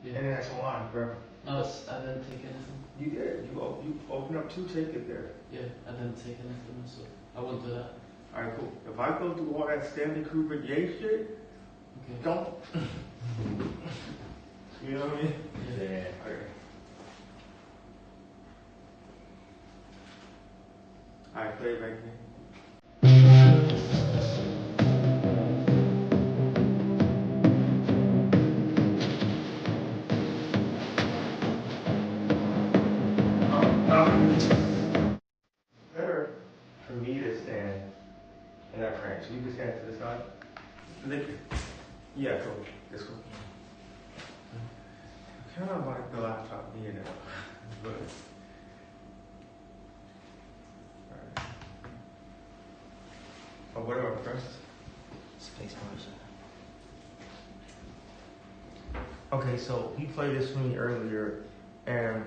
And then that's one, bro. No, I didn't take anything. You did. You opened up 2 tickets there. Yeah, I didn't take anything, so I won't do that. Alright, cool. If I go through all that Stanley Kubrick Yay shit, Okay. don't. You know what I mean? Yeah. Okay. Alright, play it back here. Better for me to stand in that frame. So you can stand to the side. Yeah, cool. This cool. Kind of like the laptop being out, but. Alright. Oh, what about first? Space bars. Okay, so he played this for me earlier, and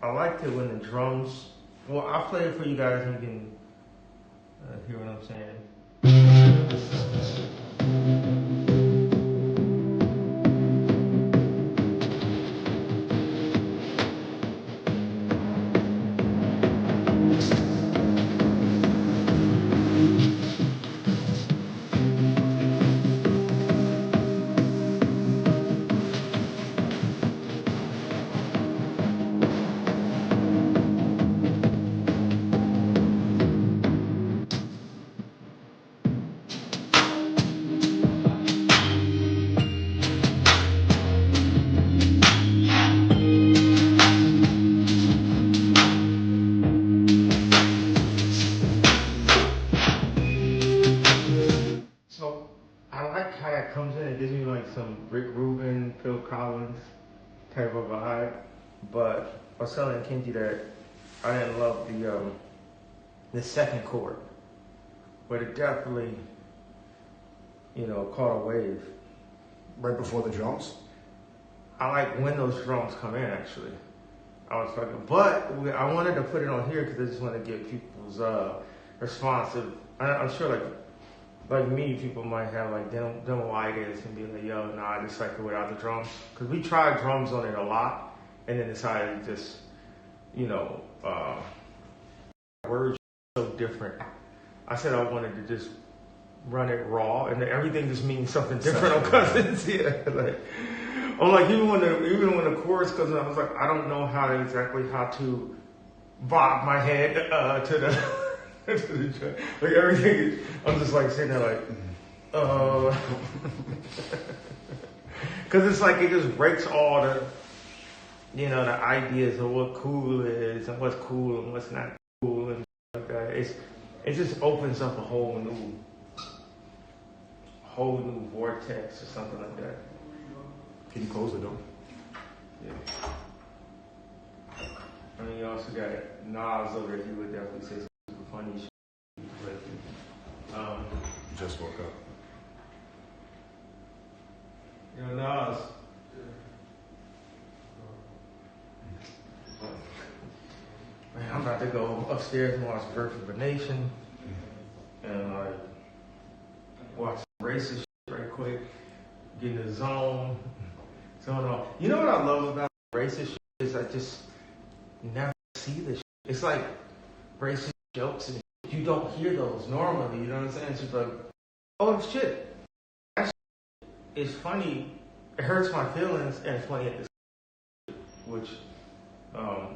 I liked it when the drums. Well, I'll play it for you guys, and you can hear what I'm saying. So I like how that comes in. It gives me like some Rick Rubin, Phil Collins type of vibe. But I was telling Kenji that I didn't love the second chord, but it definitely, caught a wave. Right before the drums? I like when those drums come in, actually. I was fucking, but I wanted to put it on here because I just want to get people's response. I'm sure, like me, people might have like demo ideas and be like, "Yo, nah, I just like it without the drums." Because we tried drums on it a lot, and then decided to just, words so different. I said I wanted to just run it raw, and everything just means something different on Cousins. Yeah, I'm like even when the chorus comes in, I was like, I don't know how to bob my head to the to the drum. Like everything. I'm just like sitting there like, because it's like it just breaks all the the ideas of what cool is and what's cool and what's not cool and like that. It just opens up a whole new vortex or something like that. Can you close the door? Yeah. I mean, you also got Nas over there. He would definitely say some super funny shit. But, Just woke up. Nas. Man, I'm about to go upstairs and watch Birth of a Nation. And like watch some racist shit right quick. Get in the zone. You know what I love about racist shit is I just never see this shit. It's like racist jokes and shit. You don't hear those normally, you know what I'm saying? It's just like, oh shit. That shit is funny. It hurts my feelings and it's funny at the same time. Which, I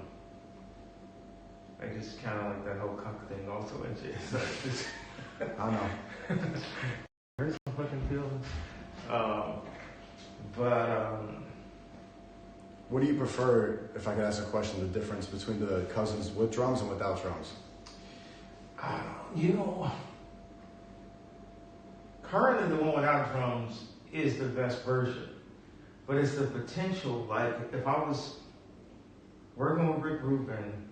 just kind of like that whole cock thing also and shit. So just, I know. hurts my fucking feelings. What do you prefer, if I could ask a question, the difference between the Cousins with drums and without drums? Currently the one without drums is the best version. But it's the potential, like if I was working with Rick Rubin,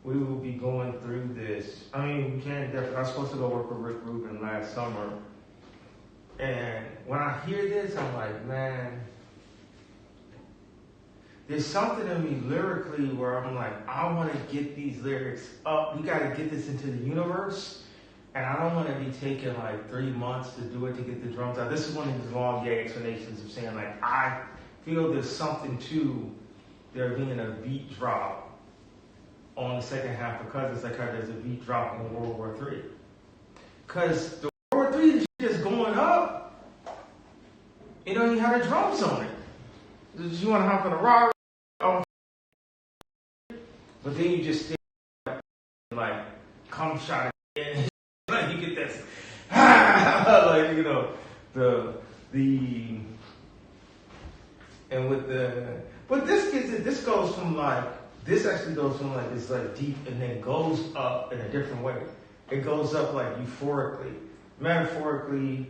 we will be going through this. I mean, we can't definitely, I was supposed to go work with Rick Rubin last summer. And when I hear this, I'm like, man, there's something in me lyrically where I'm like, I want to get these lyrics up. We got to get this into the universe. And I don't want to be taking like 3 months to do it to get the drums out. This is one of these long, gay explanations of saying like, I feel there's something to there being a beat drop on the second half of Cousins, like how there's a beat drop on World War III. Because the World War III is just going up. You know, you had the drums on it. You want to hop in a rock, but then you just like come shot again. Like you get this, like you know, the and with the, but this gets it. This goes from like this actually goes from like it's like deep and then goes up in a different way. It goes up like euphorically, metaphorically,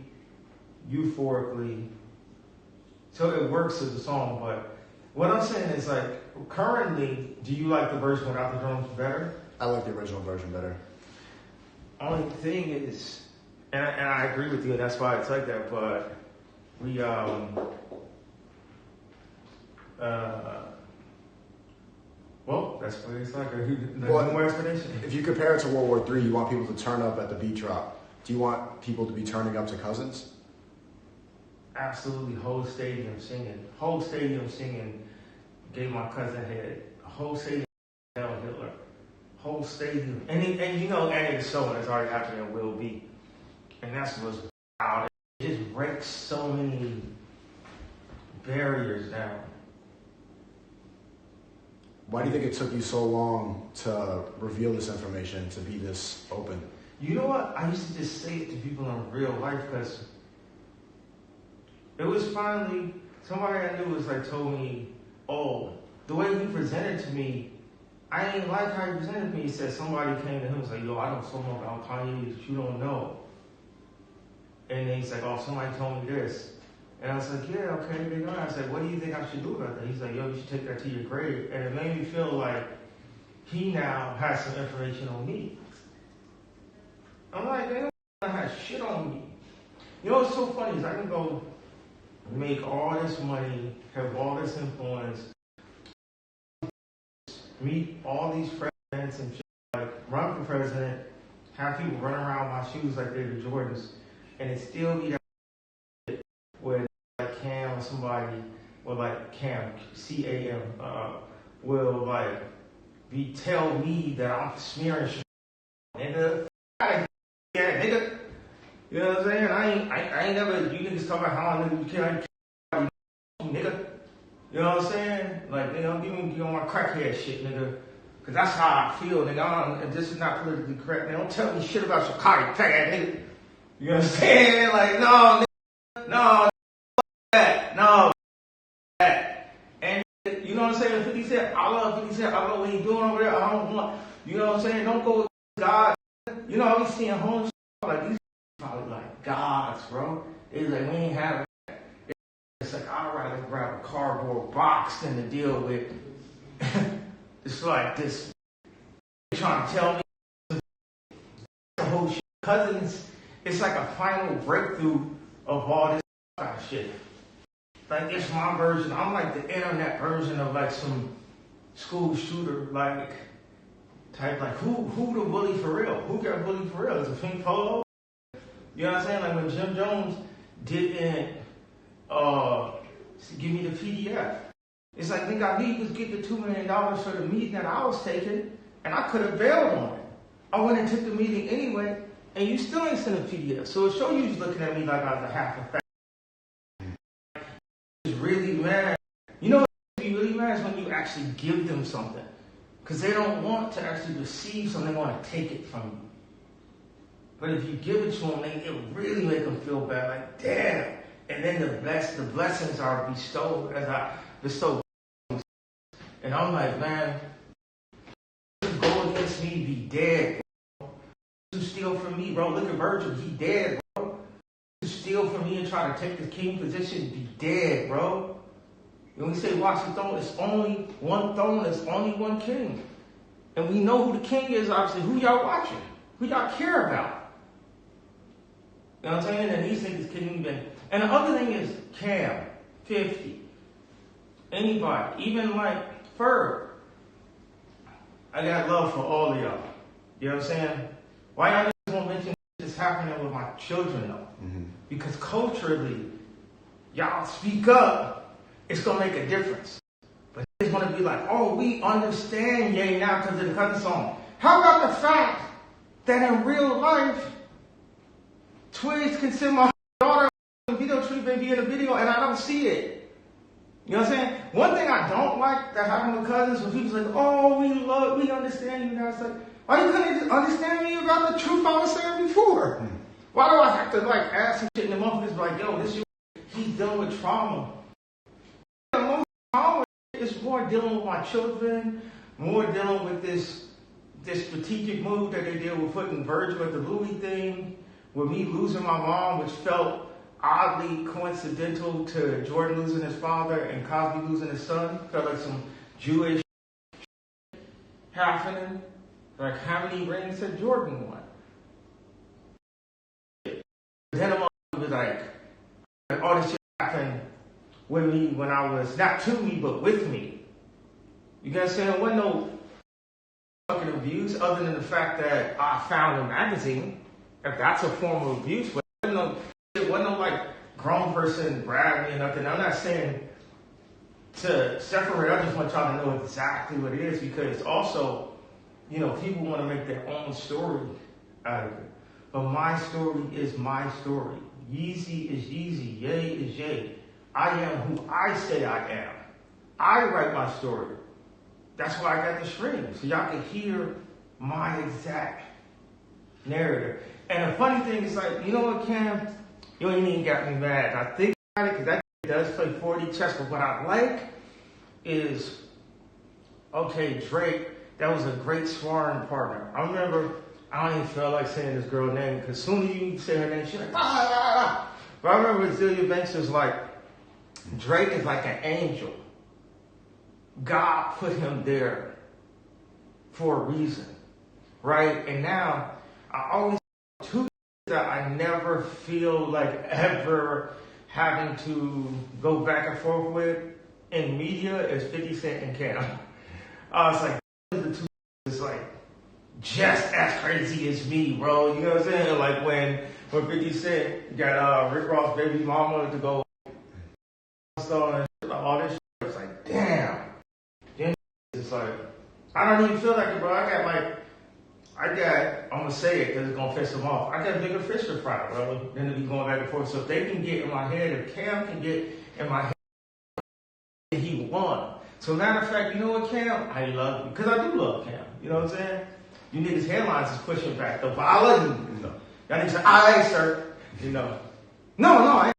euphorically. So it works as a song, but what I'm saying is like currently, do you like the version without the drums better? I like the original version better. Only thing is, and I agree with you, and that's why it's like that. But we well, that's what it's like. Well, No more explanation. If you compare it to World War III, you want people to turn up at the beat drop. Do you want people to be turning up to Cousins? Absolutely, whole stadium singing. Whole stadium singing. Gave my cousin head. Whole stadium. Hell Hitler. Whole stadium. And you know, and it's so, and it's already happening and will be. And that's what's wild. It just breaks so many barriers down. Why do you think it took you so long to reveal this information, to be this open? You know what? I used to just say it to people in real life because it was finally somebody I knew was like told me, oh, the way you presented to me, I ain't like how you presented to me. He said somebody came to him and was like, yo, I know so much about Kanye that you don't know. And then he's like, oh, somebody told me this. And I was like, yeah, okay, they know. I said, what do you think I should do about that? He's like, yo, you should take that to your grave. And it made me feel like he now has some information on me. I'm like, they don't have shit on me. You know what's so funny is I can go make all this money, have all this influence, meet all these presidents and shit, like run for president, have people run around my shoes like they're the Jordans, and it still be that shit where like Cam or somebody, or like Cam, C-A-M, will like tell me that I'm smearing shit. Nigga, yeah, nigga. You know what I'm saying? I ain't never, you niggas talk about how nigga you can't, nigga. You know what I'm saying? Like, nigga, I'm giving you on my crackhead shit, nigga. Cause that's how I feel, nigga. This is not politically correct, man. Don't tell me shit about Chicago, faggot, nigga. You know what I'm saying? Like, no, nigga. No, that. No, that. And, you know what I'm saying? 50 Cent, I love 50 Cent. I love what he doing over there. I don't want, you know what I'm saying? Don't go with God. You know, I be seeing home like these probably like gods, bro. It's like, we ain't having that. It's like, I'd rather grab a cardboard box than to deal with. It's like this trying to tell me the whole shit. Cousins, it's like a final breakthrough of all this kind of shit. Like, it's my version. I'm like the internet version of like some school shooter, like type, like who the bully for real? Who got bullied for real? Is it Pink Polo? You know what I'm saying? Like when Jim Jones didn't give me the PDF. It's like, nigga, I knew you was getting the $2 million for the meeting that I was taking, and I could have bailed on it. I went and took the meeting anyway, and you still ain't sent a PDF. So it shows you looking at me like I was a half a fact. It's really mad. You know what be really mad is when you actually give them something. Because they don't want to actually receive something, they want to take it from you. But if you give it to them, it really make them feel bad, like, damn. And then the blessings are bestowed as I bestow. And I'm like, man, go against me, be dead, bro. You steal from me, bro. Look at Virgil, he dead, bro. You steal from me and try to take the king position, be dead, bro. When we say watch the throne, it's only one throne, it's only one king. And we know who the king is, obviously. Who y'all watching? Who y'all care about? You know what I'm saying? And these niggas couldn't even. And the other thing is, Cam, 50, anybody, even like Ferg. I got love for all of y'all. You know what I'm saying? Why y'all just won't mention this happening with my children though? Mm-hmm. Because culturally, y'all speak up it's gonna make a difference. But it's gonna be like, oh, we understand Ye now because of the cousin song. How about the fact that in real life, Twigs can send my daughter a video treat and be in a video and I don't see it? You know what I'm saying? One thing I don't like that happened with cousins when people's like, oh, we understand you now. It's like, why you couldn't just understand me about the truth I was saying before? Why do I have to like ask some shit in the motherfuckers like, yo, this shit, he's dealing with trauma. Most trauma is more dealing with my children, more dealing with this strategic move that they did with putting Virgil at the Louis thing, with me losing my mom, which felt oddly coincidental to Jordan losing his father and Cosby losing his son. Felt like some Jewish happening. Like how many rings had Jordan won? Then a was like, all this shit happened with me when I was, not to me, but with me. You get what I'm saying? There wasn't no fucking abuse other than the fact that I found a magazine. If that's a form of abuse, but it wasn't no like grown person grabbed me or nothing. I'm not saying to separate. I just want y'all to know exactly what it is because also, you know, people want to make their own story out of it. But my story is my story. Yeezy is Yeezy. Ye is Ye. I am who I say I am. I write my story. That's why I got the string. So y'all can hear my exact narrative. And the funny thing is like, you know what, Cam? You ain't even got me mad. I think about it because that does play 40 chess. But what I like is, okay, Drake, that was a great sparring partner. I remember, I don't even feel like saying this girl's name because as soon as you say her name, she's like, ah, ah, ah. But I remember Azealia Banks was like, Drake is like an angel. God put him there for a reason, right? And now, I always two that I never feel like ever having to go back and forth with in media is 50 Cent and Cam. It's like, the two is like just as crazy as me, bro. You know what I'm saying? Like when 50 Cent got Rick Ross' baby mama to go and all this shit, it's like, damn. Then it's like, I don't even feel like it, bro. I'm gonna say it because it's gonna piss them off. I got bigger fish to fry, bro, than to be going back and forth. So if they can get in my head, if Cam can get in my head, he won. So matter of fact, you know what, Cam? I love you. Because I do love Cam. You know what I'm saying? You niggas' headlines is pushing back. The volley. No. Y'all niggas say, aye, sir. You know. No, I ain't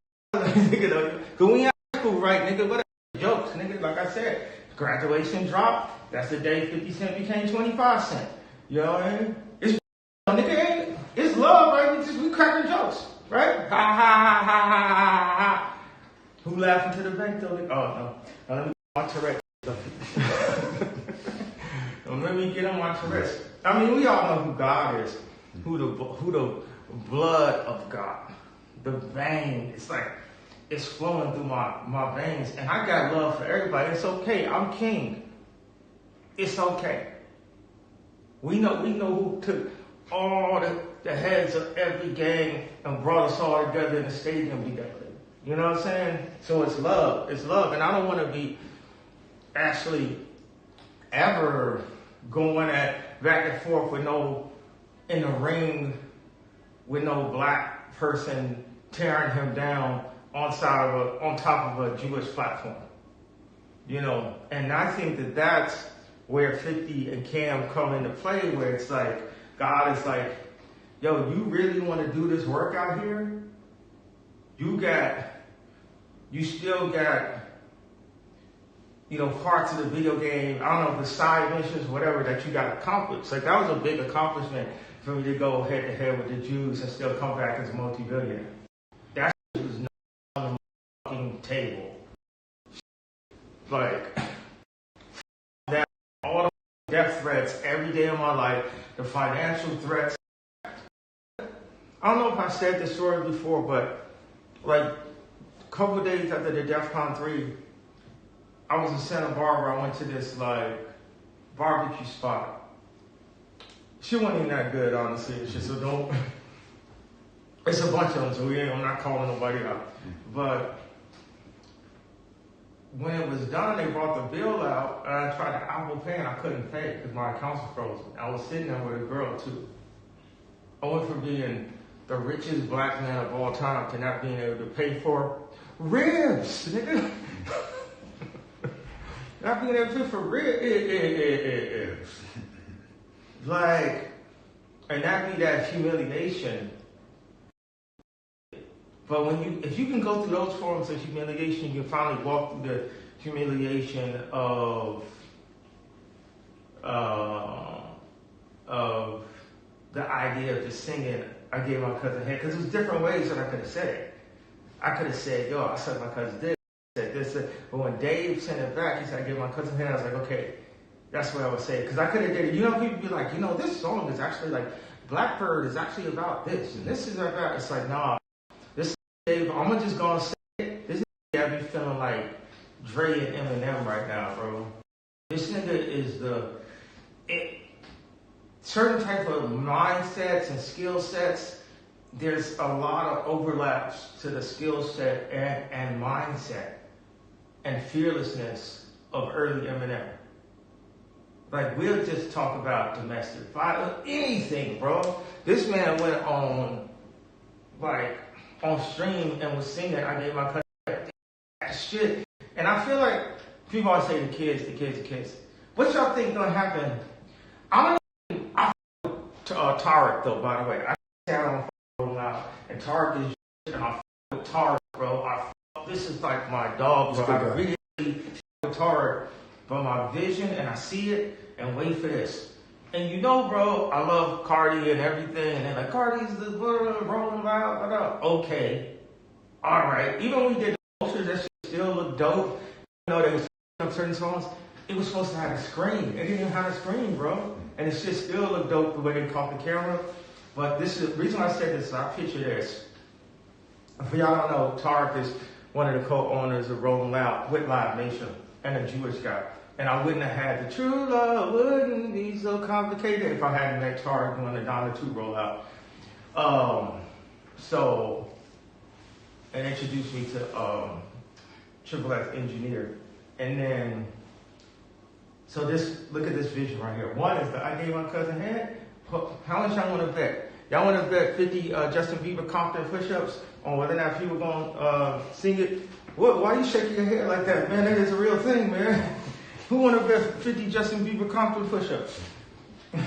nigga though. Cause we in high school, right, nigga? What jokes, nigga? Like I said, graduation drop. That's the day 50 Cent became 25 cents. You know what I mean? It's nigga, it's love, right? We cracking jokes, right? Ha ha ha ha ha ha ha. Who laughing to the bank though? Oh no. Now, let me get my Tourette's. Let me get on my Tourette's. I mean, we all know who God is, who the blood of God, the vein. It's like it's flowing through my veins, and I got love for everybody. It's okay. I'm king. It's okay. We know who took all the heads of every gang and brought us all together in the stadium together. You know what I'm saying? So it's love. It's love. And I don't want to be actually ever going back and forth with in the ring with no black person tearing him down on top of a Jewish platform. You know, and I think that's where 50 and Cam come into play, where it's like, God is like, yo, you really want to do this work out here? You still got, you know, parts of the video game, I don't know, the side missions, whatever, that you got accomplished. Like, that was a big accomplishment for me to go head to head with the Jews and still come back as a multi-billionaire. That was not on the fucking table. Like, that, all the death threats every day of my life, the financial threats. I don't know if I said this story before, but like a couple of days after the DEFCON 3, I was in Santa Barbara. I went to this like barbecue spot. She wasn't even that good, honestly. It's just, so don't. It's a bunch of them, so I'm not calling nobody out. But when it was done, they brought the bill out, and I tried to Apple Pay, and I couldn't pay because my account was frozen. I was sitting there with a girl too. I went from being the richest black man of all time to not being able to pay for ribs, nigga. Not being able to pay for ribs. Like, and that be that humiliation. But if you can go through those forms of humiliation, you can finally walk through the humiliation of the idea of just singing, I gave my cousin head, because there's different ways that I could have said it. I could have said, yo, I sucked my cousin dick, said this, but when Dave sent it back, he said, I gave my cousin head, I was like, okay, that's what I would say, because I could have did it. You know, people be like, you know, this song is actually like, Blackbird is actually about this, and this is about, it's like, nah, this is Dave, I'm just gonna say it. This nigga got me feeling like Dre and Eminem right now, bro. This nigga is certain type of mindsets and skill sets, there's a lot of overlaps to the skill set and mindset and fearlessness of early Eminem. Like, we'll just talk about domestic violence, anything, bro. This man went on stream and was singing, I gave my cousin that shit. And I feel like people always say the kids. What y'all think gonna happen? I Tarek, though, by the way. I don't follow him out. And Tarek is and I with Tarek, bro. This is like my dog, bro. I really with Tarek, but my vision, and I see it, and wait for this. And you know, bro, I love Carti and everything, and they're like, Carti's the rolling loud, okay. Alright. Even when we did the posters, that shit still looked dope. You know, they was up certain songs. It was supposed to have a screen. It didn't even have a screen, bro. And it shit still looked dope the way they caught the camera. But this is the reason I said this, I picture this. For y'all don't know, Tarek is one of the co-owners of Rolling Loud with Live Nation and a Jewish guy. And I wouldn't have had the true love, wouldn't be so complicated if I hadn't met Tarek doing the Donna 2 rollout. And introduced me to Triple X Engineer. And then, so look at this vision right here. One is that I gave my cousin head. How much y'all want to bet? Y'all want to bet 50 Justin Bieber Compton push-ups on whether or not people going to sing it? Why are you shaking your head like that, man? That is a real thing, man. Who want to bet 50 Justin Bieber Compton push-ups? Man,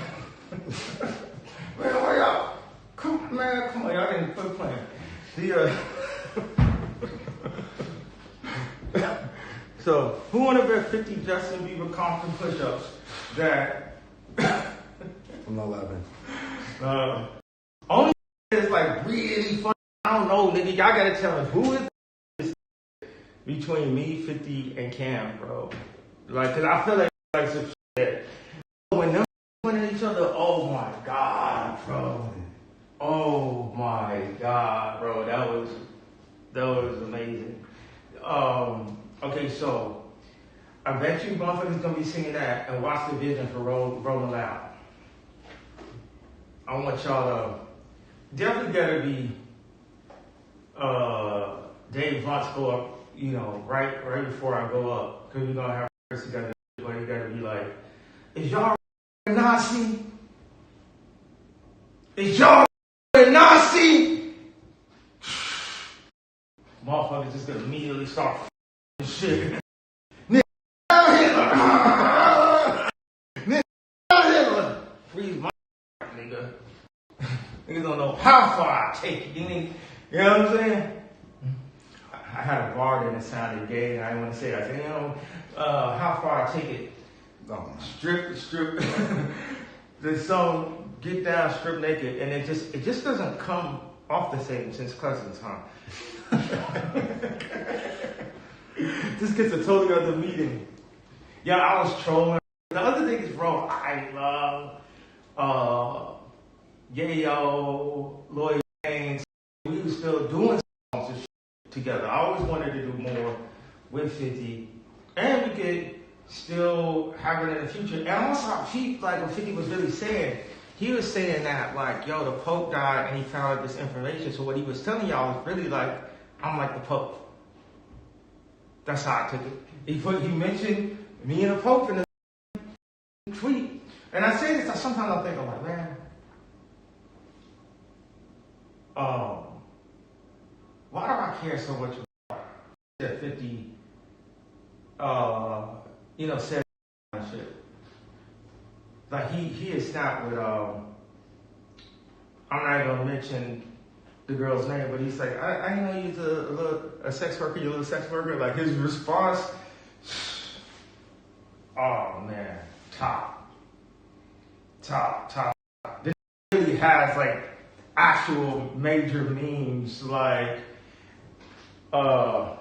why y'all? Come on, y'all didn't quit playing. So, who want to bet 50 Justin Bieber Compton push-ups that... I'm not laughing. Only is like really funny. I don't know, nigga. Y'all gotta tell me who is this between me, 50, and Cam, bro. Like, cause I feel like some shit. When them went at each other, oh my god, bro. Oh my god, bro. That was amazing. Okay, so I bet you motherfuckers gonna be singing that and watch the vision for Rolling Loud. I want y'all to definitely gotta be Dave Vance go up, you know, right before I go up. Cause we're gonna have you gotta be like, is y'all Nazi? Is y'all Nazi? Motherfuckers just gonna immediately start shit. Nigga, Hitler. Freeze my nigga. Niggas don't know how far I take it. You know what I'm saying? I had a bar that sounded gay, and I didn't want to say it. I said, you know, how far I take it. Oh, Strip. The song "Get Down, Strip Naked," and it just doesn't come off the same since Cousins, huh? This gets a totally other meaning. Yeah, I was trolling. The other thing is, bro, I love Yayo, Lloyd Banks. We were still doing songs and shit together. I always wanted to do more with 50, and we could still have it in the future. And also, like what 50 was really saying, he was saying that, like, yo, the Pope died and he found out this information. So what he was telling y'all is really like, I'm like the Pope. That's how I took it. He mentioned me and the Pope in the tweet. And I say this, sometimes I think, I'm like, man, why do I care so much about that 50, said shit? Like he is snapped with, I'm not going to mention the girl's name, but he's like, I didn't know you're a sex worker, you're a little sex worker. Like his response, oh man, top. This really has like actual major memes. Like, I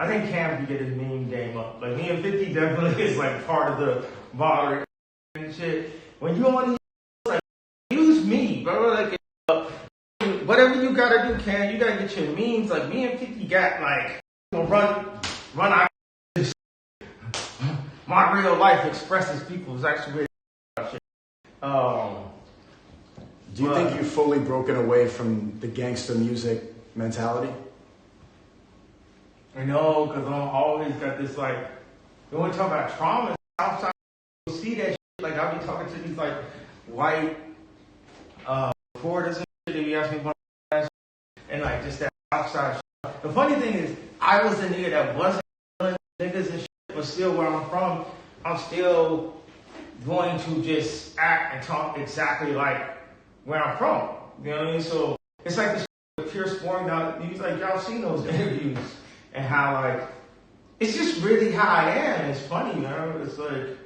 think Cam can get his meme game up. Like me and 50 definitely is like part of the moderate and shit. When you on like use me, bro. Like whatever you gotta do, Cam, you gotta get your memes. Like me and 50 got like run out. My real life expresses people's actual shit. Do you think you've fully broken away from the gangster music mentality? I know, because I'm always got this like, you want to talk about trauma, outside, you see that shit, like I'll be talking to these like white reporters and shit, they be asking me about that shit, and like just that outside shit. The funny thing is, I was a nigga that wasn't killing niggas and shit, but still where I'm from, I'm still going to just act and talk exactly like where I'm from. You know what I mean? So it's like this with Pierce Bourne. He's like, y'all seen those interviews and how like it's just really how I am. It's funny, you know. It's like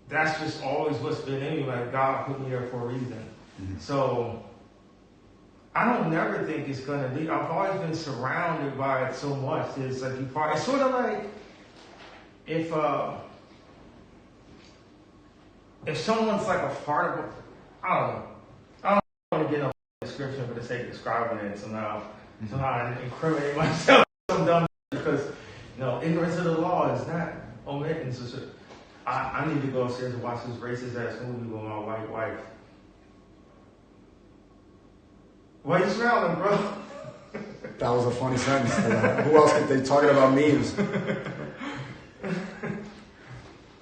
that's just always what's been in me. Like God put me there for a reason. Mm-hmm. So I don't never think it's gonna be. I've always been surrounded by it so much. It's like it's sort of like if someone's like a part of, I don't want to get a description for the sake of describing it. Somehow I incriminate myself some dumb because ignorance of the law is not omitting. So I need to go upstairs and watch this racist ass movie with my white wife. Why you smiling, bro? That was a funny sentence. Who else could they talking about memes?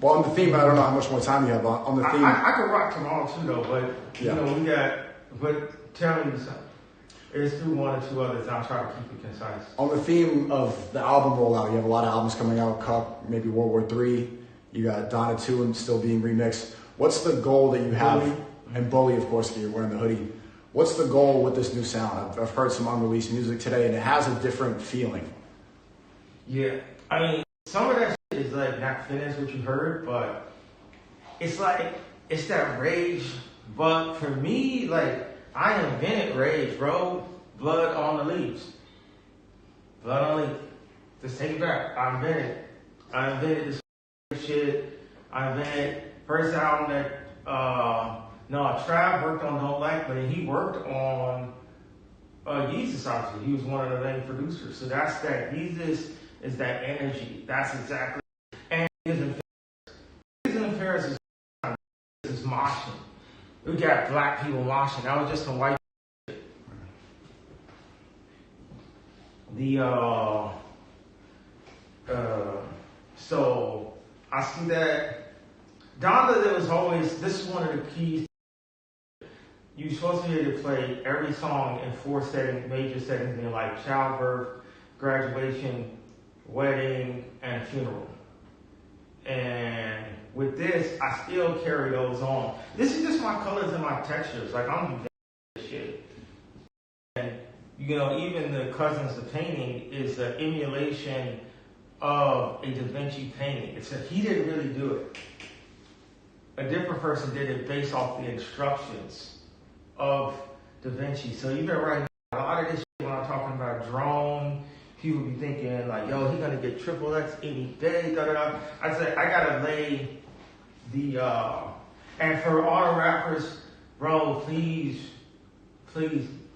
Well, on the theme, I don't know how much more time you have on the theme. I could rock tomorrow too, though, but we got. But tell me something. It's through one or two others. I'll try to keep it concise. On the theme of the album rollout, you have a lot of albums coming out. Cup, maybe World War III. You got Donna 2 and still being remixed. What's the goal that you have? Bully. And Bully, of course, you're wearing the hoodie. What's the goal with this new sound? I've heard some unreleased music today, and it has a different feeling. Yeah, I mean, some of that shit is like not finished what you heard, but it's like it's that rage. But for me, like I invented rage, bro. Blood on the leaves. Blood on the leaves. Just take it back. I invented this shit. I invented first album that Trav worked on Don't Like, but he worked on Yeezus, obviously. He was one of the main producers. So that's that. Yeezus is that energy. That's exactly. And Yeezus in Paris is moshing. We got black people moshing. That was just some white shit. So I see that. Donda, there was always, this is one of the keys. You're supposed to be able to play every song in 4 settings, major settings, being like childbirth, graduation, wedding, and funeral. And with this, I still carry those on. This is just my colors and my textures. Like, I'm this shit. And, even the Cousins, the painting, is an emulation of a Da Vinci painting. He didn't really do it. A different person did it based off the instructions of Da Vinci. So you've been writing a lot of this shit when I'm talking about drone. People be thinking like, yo, he gonna get triple X any day, da da da. I said, I gotta lay the, and for all the rappers, bro, please,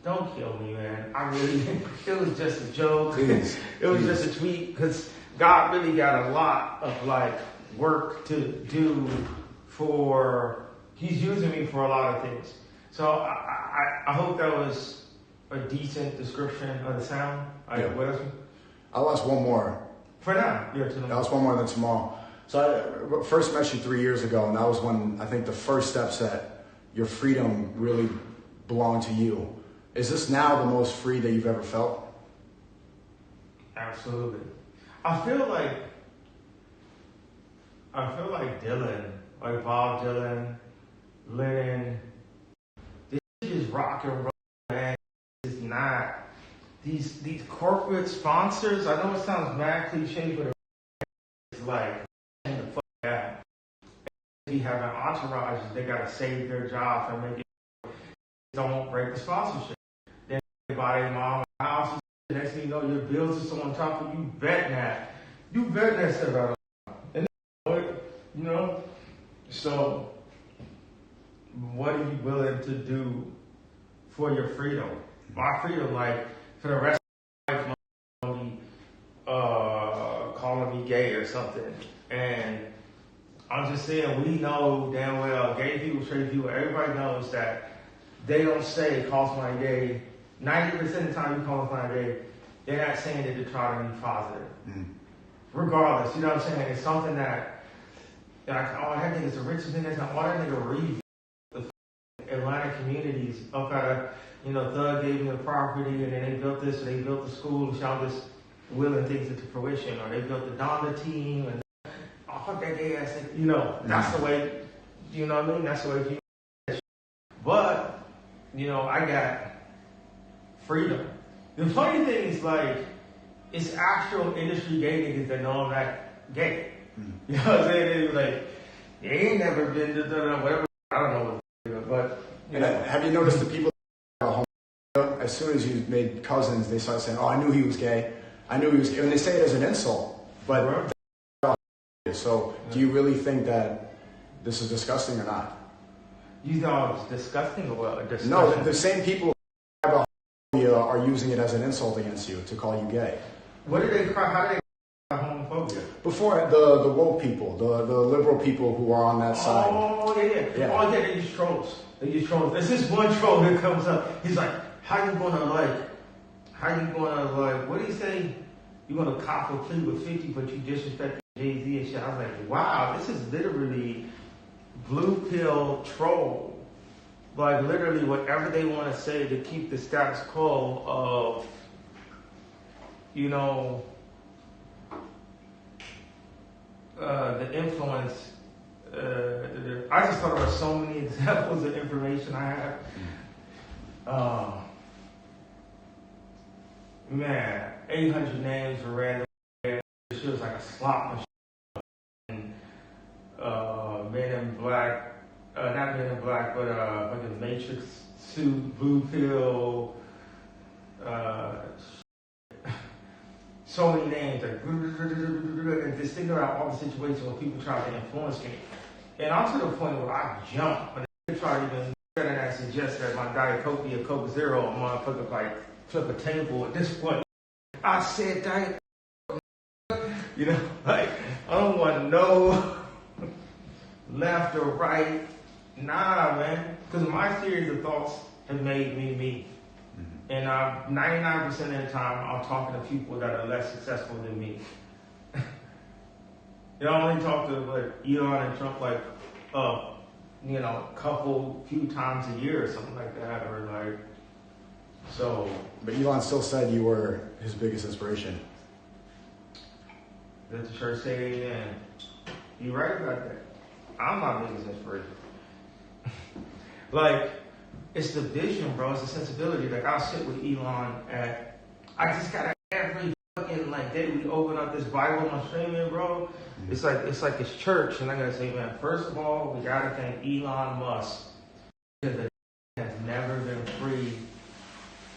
don't kill me, man. I really, it was just a joke. Please. It was just a tweet, because God really got a lot of like work to do he's using me for a lot of things. So I hope that was a decent description of the sound. Yeah. I'll ask one more. For now, yeah, That was one more than tomorrow. So I first met you 3 years ago, and that was when I think the first steps that your freedom really belonged to you. Is this now the most free that you've ever felt? Absolutely. I feel like Dylan, like Bob Dylan, Lennon. This shit is rock and roll, man. It's not. These corporate sponsors, I know it sounds mad cliche, but it's like, the fuck out. If you have an entourage, they gotta save their job and make it, don't break the sponsorship. Then they buy their mom a house, and next thing you know, your bills are so on top of you, betting that. You betting that stuff out. And you know? So, what are you willing to do for your freedom? My freedom, like, for the rest of my life, nobody calling me gay or something. And I'm just saying, we know damn well, gay people, straight people, everybody knows that they don't say call somebody gay. 90% of the time you call somebody gay, they're not saying it to try to be positive. Regardless, you know what I'm saying? It's something that, like, oh, that nigga's the richest thing that's not, all that nigga read the Atlanta communities up at a, you know, Thug gave me the property and then they built this, or they built the school, and y'all just willing things into fruition, or they built the Donda team, and oh, fuck that gay ass thing. You know, that's the way, you know what I mean? That's the way people. But, you know, I got freedom. The funny thing is, like, it's actual industry gay niggas that know I'm not gay. You know what I'm saying? They be like, they ain't never been to whatever. I don't know what, but, you know. Have you noticed the people as soon as you made cousins, they start saying, "Oh, I knew he was gay. I knew he was gay," and they say it as an insult. But so, do you really think that this is disgusting or not? You thought it was disgusting or what? Disgusting? No, the same people who are using it as an insult against you to call you gay. What did they cry? How did they cry homophobia? Before the woke people, the liberal people who are on that side. Oh yeah. Oh yeah, they use trolls. There's this one troll that comes up. He's like, how you gonna what do you say? You gonna cop a plea with 50, but you disrespect Jay-Z and shit. I was like, wow, this is literally blue pill troll. Like, literally whatever they want to say to keep the status quo of, you know, the influence. I just thought about so many examples of information I have. Man, 800 names were random. It was like a slot machine. Men in Black, not Men in Black, but like a Matrix suit, blue pill. So many names, like, and just thinking about all the situations where people try to influence me. And I'm to the point where I jump when they try to even better than suggest that my Diet Coke be a Coke Zero, a motherfucker like flip a table at this point. I said Diet Coke. You know, like, I don't want no left or right. Nah, man. Because my series of thoughts have made me me. And 99% of the time, I'm talking to people that are less successful than me. You know, I only talk to like Elon and Trump like, you know, few times a year or something like that, or like, so. But Elon still said you were his biggest inspiration. Let the church say amen. You're right about that. I'm my biggest inspiration. Like, it's the vision, bro. It's the sensibility. Like, I'll sit with Elon I just gotta every fucking like day we open up this Bible on streaming, bro. It's like it's church, and I gotta say, man. First of all, we gotta thank Elon Musk because the has never been free.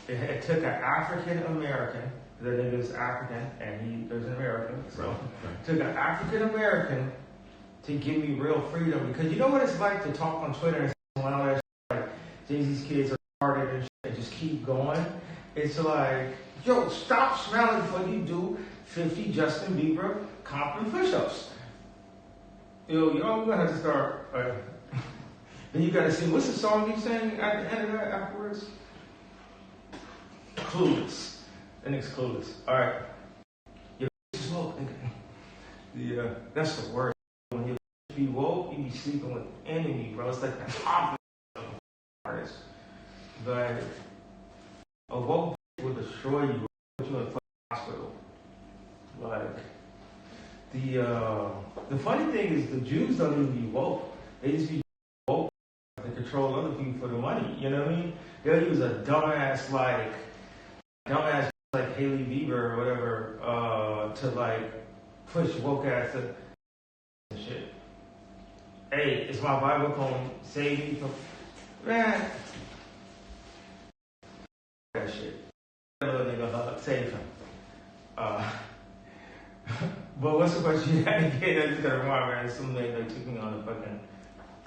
It took an African American. The nigga is African, and he is an American. So, it took an African American to give me real freedom. Because you know what it's like to talk on Twitter and say, well, all that shit, like Jay-Z's kids are retarded and shit, and just keep going. It's like, yo, stop smiling before you do 50 Justin Bieber Compton push-ups. Yo, I'm gonna have to start. Then you gotta sing. What's the song you sang at the end of that afterwards? Clueless. The next Clueless. All right. Your smoke, nigga. Yeah, that's the worst. When you be woke, you be sleeping with the enemy, bro. It's like the opposite of artist. But a woke will destroy you, put you in the hospital. Like the funny thing is the Jews don't even be woke. They just be woke to control other people for the money. You know what I mean? They'll use a dumbass like Haley Bieber or whatever to like push woke ass to shit. Hey, is my Bible gonna save me from man? That shit. That little nigga save him. But what's the question you had again? I just gotta remind me, there's something that took me on the fucking.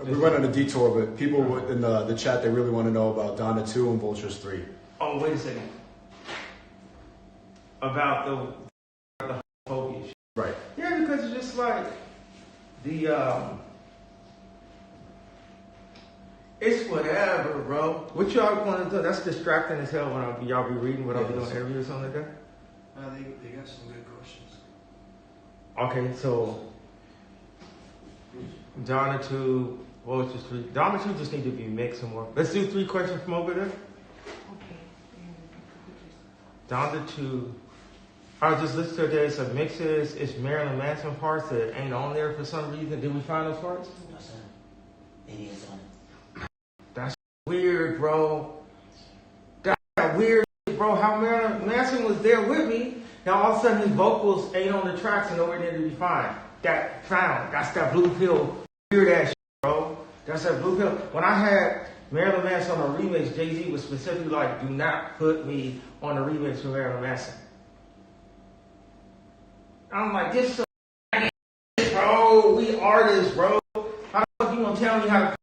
We went on a detour, but people in the chat, they really want to know about Donna 2 and Vultures 3. Oh, wait a second. About the homophobia shit. Right. Yeah, because it's just like it's whatever, bro. What y'all want to do? That's distracting as hell when y'all be reading what I'll be doing interviews or something like that. They got some good questions. Okay, so Donna 2, Vultures 3. Donna 2 just need to be mixed some more. Let's do 3 questions from over there. Okay. Donna 2. I just listened to this. Some mixes. It's Marilyn Manson parts that ain't on there for some reason. Did we find those parts? No, sir. It is on it. That's weird, bro. That's weird, bro. How Marilyn Manson was there with me. Now all of a sudden his vocals ain't on the tracks and nowhere near to be found. That's that blue pill weird ass shit, bro. That's that blue pill. When I had Marilyn Manson on a remix, Jay-Z was specifically like, do not put me on a remix with Marilyn Manson. I'm like, this so bro, we artists, bro. How the fuck you gonna tell me how to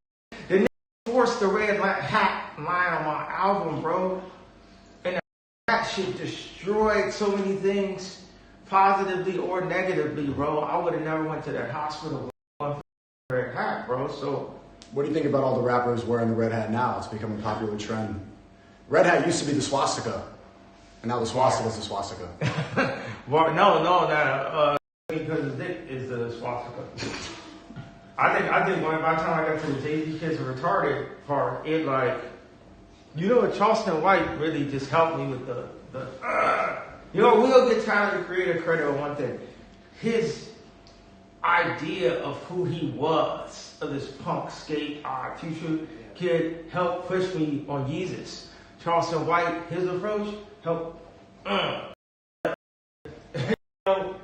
the nigga forced the red hat line on my album, bro? And that shit destroyed so many things, positively or negatively, bro. I would have never went to that hospital with one red hat, bro. So What do you think about all the rappers wearing the red hat now? It's becoming a popular trend. Red hat used to be the swastika, and now the swastika is the swastika. well, no, because his dick is the swastika. I think by the time I got to the Jay-Z kids are retarded part, it like, you know what, Charleston White really just helped me with we'll get Tyler the Creator credit on one thing. His idea of who he was, of this punk skate future kid, helped push me on Yeezus. Charleston White, his approach helped. That. So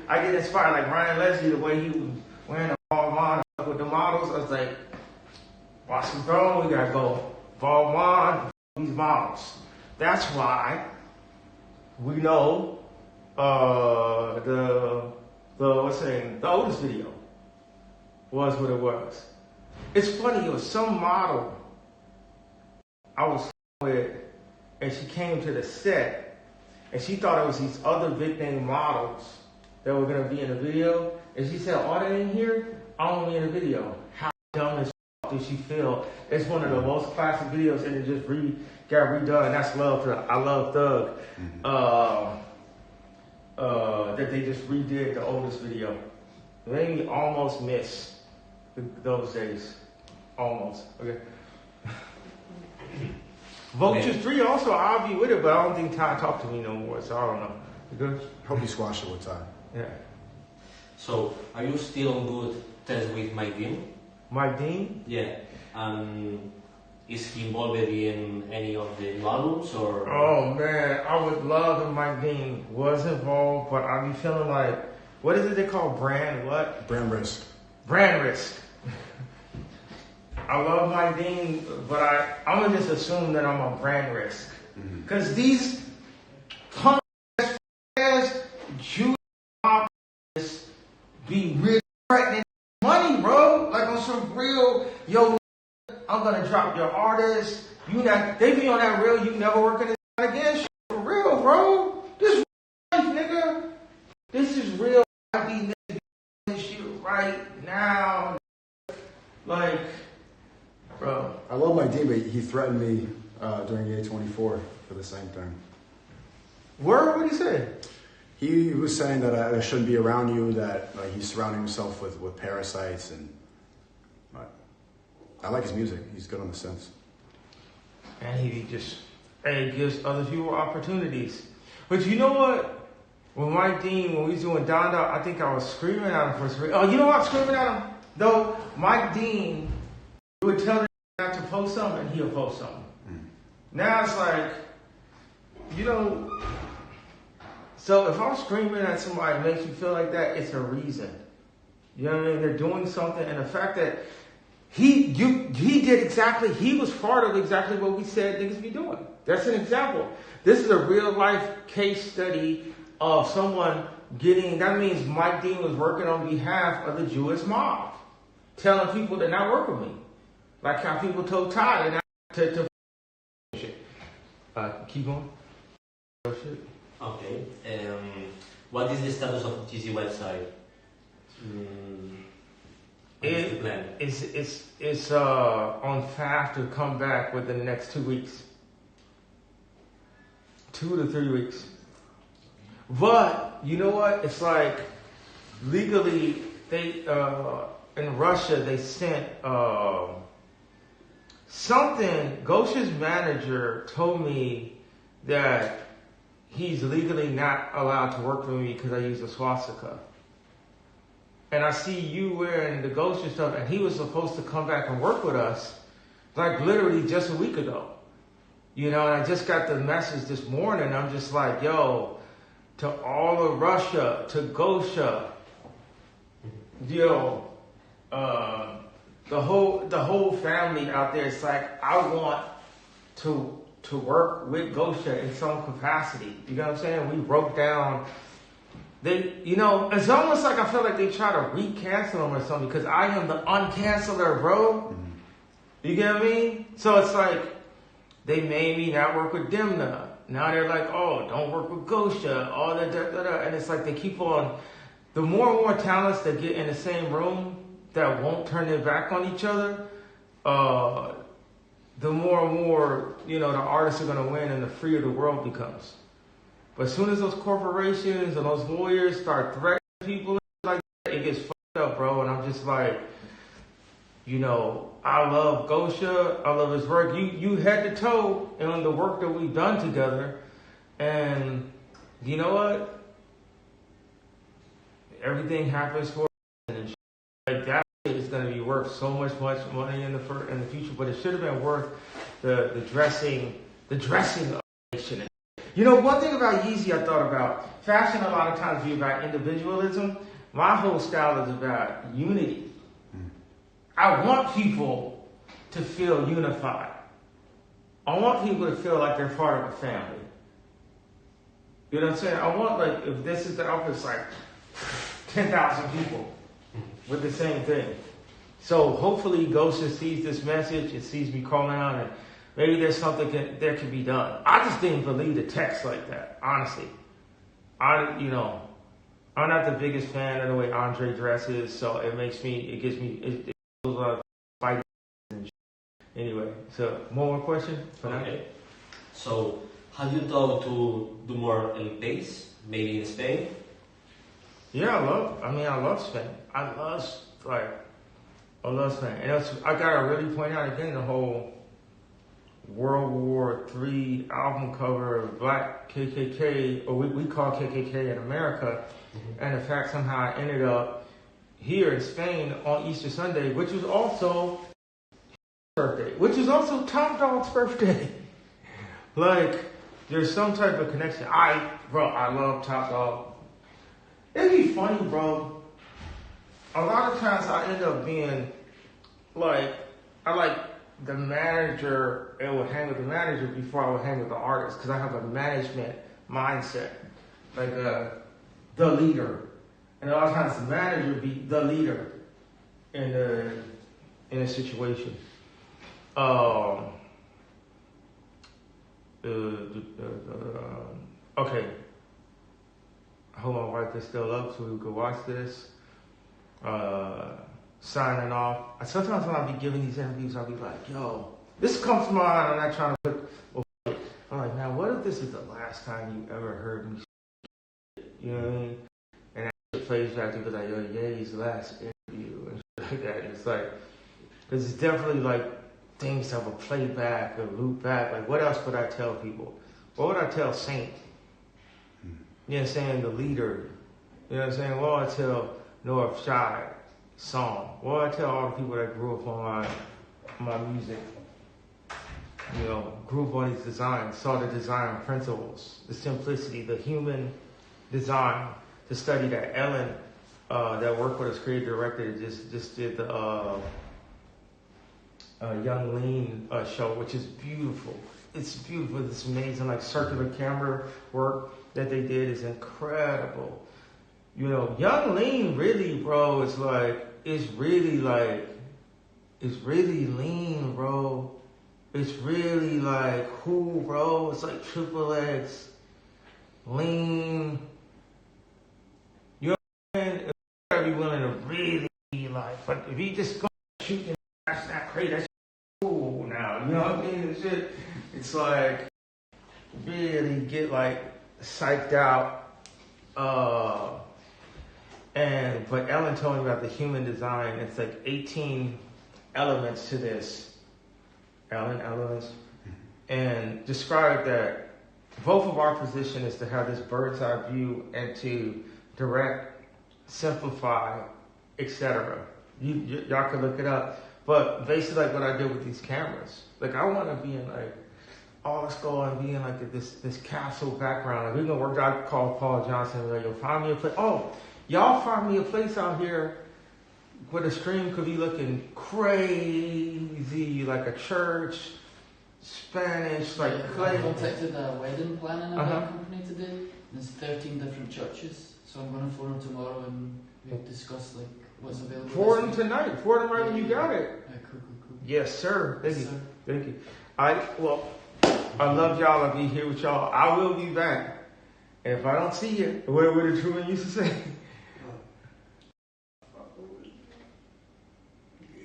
I get inspired like Ryan Leslie, the way he was wearing a Vaughn with the models. I was like, watch him go, we gotta go Vaughn, these models. That's why we know the Otis video was what it was. It's funny, it was some model I was with, and she came to the set. And she thought it was these other big name models that were gonna be in the video. And she said, "Oh, they in here? I don't want to be in the video." How dumb as did she feel? It's one of the most classic videos, and it just got redone. And that's love. I love Thug. That they just redid the oldest video. It made me almost miss those days. Almost. Okay. Vultures 3 also, I'll be with it, but I don't think Ty talked to me no more, so I don't know. You good? Hope you squash it with Ty. Yeah. So, are you still on good terms with Mike Dean? Mike Dean? Yeah. Is he involved in any of the new albums or? Oh man, I would love if Mike Dean was involved, but I be feeling like, what is it they call brand what? Brand risk. Brand risk. I love Mike Dean, but I'm gonna just assume that I'm a brand risk. Cause these punk ass Jewish artists be really threatening money, bro. Like on some real, yo, I'm gonna drop your artist. They be on that real, you never working it again shit for real, bro. This is life, nigga. This is real. I be this shit right now. Like, bro. I love my Dean, but he threatened me during A24 for the same thing. Word, what he say? He was saying that I shouldn't be around you, that like he's surrounding himself with parasites, and I like his music. He's good on the synths. And he gives other people opportunities. But you know what? When Mike Dean, when we was doing Donda, I think I was screaming at him for. Oh, you know what I'm screaming at him? Though Mike Dean would tell him not to post something, and he'll post something. Now it's like, you know. So if I'm screaming at somebody that makes you feel like that, it's a reason. You know what I mean? They're doing something, and the fact that he was part of exactly what we said niggas be doing. That's an example. This is a real life case study of someone that means Mike Dean was working on behalf of the Jewish mob, telling people to not work with me. Like how people told Ty to shit. Keep going. Okay. What is the status of TC website? What's the plan? It's on path to come back within the next 2 weeks. 2 to 3 weeks. But you know what? It's like legally they in Russia they sent something. Gosha's manager told me that he's legally not allowed to work for me because I use a swastika. And I see you wearing the Gosha stuff, and he was supposed to come back and work with us like literally just a week ago. You know, and I just got the message this morning. I'm just like, yo, to all of Russia, to Gosha, yo, the whole family out there. It's like I want to work with Gosha in some capacity. You know what I'm saying? We broke down. It's almost like I feel like they try to re-cancel him or something because I am the uncanceler, bro. You get what I mean? So it's like they made me not work with Dimna. Now they're like, oh, don't work with Gosha. All that, and it's like they keep on. The more and more talents that get in the same room that won't turn their back on each other, the more and more, the artists are going to win and the freer the world becomes. But as soon as those corporations and those lawyers start threatening people like that, it gets fucked up, bro. And I'm just like, I love Gosha. I love his work. You head to toe on the work that we've done together. And you know what? Everything happens for and like that is going to be worth so much money in the future. But it should have been worth the dressing of nation. One thing about Yeezy I thought about, fashion a lot of times be about individualism. My whole style is about unity. I want people to feel unified. I want people to feel like they're part of a family. You know what I'm saying? I want, like, if this is the outfit, it's like 10,000 people with the same thing. So hopefully Gosha sees this message and sees me calling out, and maybe there's something that can be done. I just didn't believe the text like that, honestly. I'm not the biggest fan of the way Andre dresses, so it gives me a lot of fight. Anyway, so more question for now? Okay. So, have you thought to do more in pace, maybe in Spain? Yeah, I love Spain. I love Spain. And I gotta really point out again the whole World War III album cover of Black KKK, or we call KKK in America, and the fact somehow I ended up here in Spain on Easter Sunday, which was also birthday, which is also Top Dog's birthday. Like, there's some type of connection. I love Top Dog. It'd be funny, bro. A lot of times I end up being like, I like the manager and would hang with the manager before I would hang with the artist because I have a management mindset, like the leader. And a lot of times the manager be the leader in a situation. Okay. Hold on, wipe this still up so we can watch this. Signing off. Sometimes when I be giving these interviews, I'll be like, yo, this comes to mind. I'm not trying to put. I'm like, man, what if this is the last time you ever heard me? You know what I mean? And that shit plays back to like, yo, Ye's last interview and shit like that. And it's like, because it's definitely like things that will play back or loop back. Like, what else would I tell people? What would I tell Saint? You know what I'm saying? The leader. You know what I'm saying? What would I tell North Shy song? What would I tell all the people that grew up on my music? You know, grew up on these designs, saw the design principles, the simplicity, the human design, to study that. Ellen, that worked with us, creative director, just did the Young Lean show, which is beautiful. It's beautiful. It's amazing. Like circular camera work that they did is incredible. You know, Young Lean really, bro, is like, it's really lean, bro. It's really like cool, bro. It's like triple X, lean. You know what I'm saying? You gotta be willing to really be like, but if you just go shooting, that's not crazy. That's cool now. You know what I mean? It's like really get like psyched out. But Ellen told me about the human design. It's like 18 elements to this. Elements. And described that both of our position is to have this bird's eye view and to direct, simplify, etc. Y'all can look it up. But basically like what I did with these cameras. Like I want to be in like, oh, let's go and be in like this castle background. Like we're going to work out, call Paul Johnson and like, yo, find me a place. Oh, y'all find me a place out here where the stream could be looking crazy, like a church, Spanish, like I contacted a wedding planning Uh-huh. company today. There's 13 different churches, so I'm going to phone them tomorrow and we'll discuss like what's available. for them tonight. For them right when you got it. Cool. Yes, sir. Thank Yes, you. sir. Thank you. I love y'all. I'll be here with y'all. I will be back. And if I don't see you, what the Truman used to say?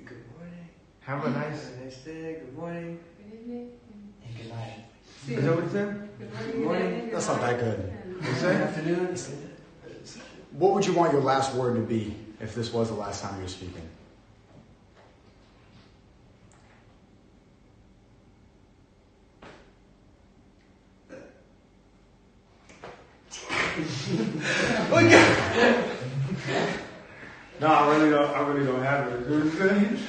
Good morning. Have a nice. Have a nice day. Good morning. And good night. Is that what it said? Good morning. That's not that good. What's Good that? afternoon. What would you want your last word to be if this was the last time you were speaking? No, I really don't have it. You know what I'm saying?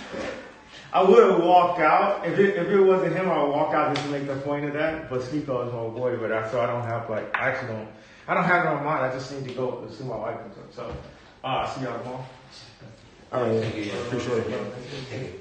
I would have walked out. If it wasn't him, I would walk out just to make the point of that. But Sneeko is my boy, but I don't have I don't have it on mine. I just need to go see my wife and stuff. So, see y'all tomorrow. All right, Thank you. appreciate it. Thank you.